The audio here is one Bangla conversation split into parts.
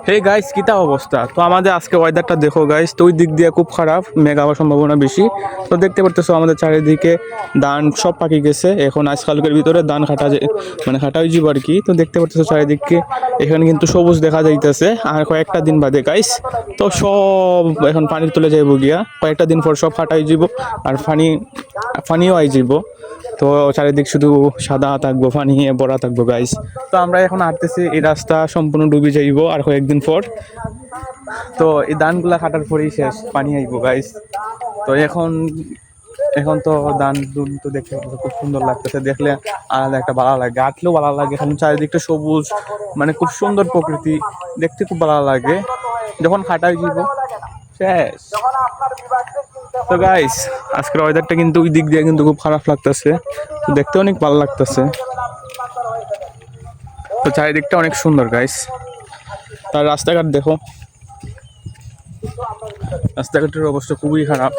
হে গাইস কিতা অবস্থা। তো আমাদের আজকে ওয়েদারটা দেখো গাইস, তো ওই দিক দিয়ে খুব খারাপ, মেঘ হওয়ার সম্ভাবনা বেশি। তো দেখতে পারতেছো আমাদের চারিদিকে ধান সব পাকি গেছে, এখন আজকালকের ভিতরে ধান কাটা মানে কাটা হয়ে যাবে আর কি। তো দেখতে পারতেছো চারিদিকে এখানে কিন্তু সবুজ দেখা যাইতেছে। আর কয়েকটা দিন বাদে গাইস তো সব এখন পানির তুলে যাইব গিয়া, কয়েকটা দিন পর সব কাটা হয়ে যাব আর পানিও আই যাব। তো চারিদিক শুধু সাদা থাকবো, পানি ভরা থাকবো গাইস। তো আমরা এখন হাঁটতেছি, এই রাস্তা সম্পূর্ণ ডুবে যাইব আর কয়েকদিন পর। তো এই ধানগুলা কাটার পরেই শেষ, পানি আইব গাইস। তো এখন এখন তো ধান দুন তো দেখতে খুব সুন্দর লাগতেছে, দেখলে আলাদা একটা ভালো লাগে, হাঁটলেও ভালো লাগে। এখন চারিদিকটা সবুজ, মানে খুব সুন্দর প্রকৃতি, দেখতে খুব ভালো লাগে। যখন কাটাই যাব শেষ। তো গাইস আজকের ওয়েদারটা কিন্তু ওই দিক দিয়ে কিন্তু খুব খারাপ লাগতেছে, তো দেখতে অনেক ভালো লাগতেছে। তো চারিদিকটা অনেক সুন্দর গাইস। তার রাস্তাঘাট দেখো, রাস্তাঘাটের অবস্থা খুবই খারাপ।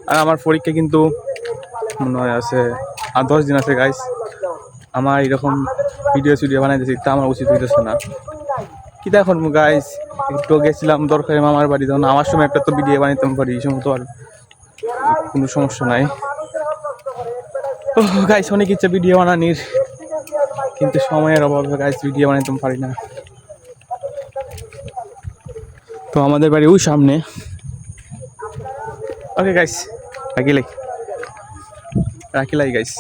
আর আমার পরীক্ষা কিন্তু মনে হয় আছে আর 10 দিন আছে গাইস। আমার এরকম ভিডিও বানাইতেছি, তা আমার উচিত হইতেছে না। কি দেখুন গাইস, একটু গেছিলাম দরকারে মামার বাড়ি, তখন আমার সময় একটা তো ভিডিও বানাইতাম পারি, এই সময় তো আর কোনো সমস্যা নাই। ও গাইস অনেক ইচ্ছা ভিডিও বানানির, কিন্তু সময়ের অভাবে গাইস ভিডিও বানাইতে পারি না। তো আমাদের বাড়ি ওই সামনে। ওকে গাইস রাখিলাই গাইস।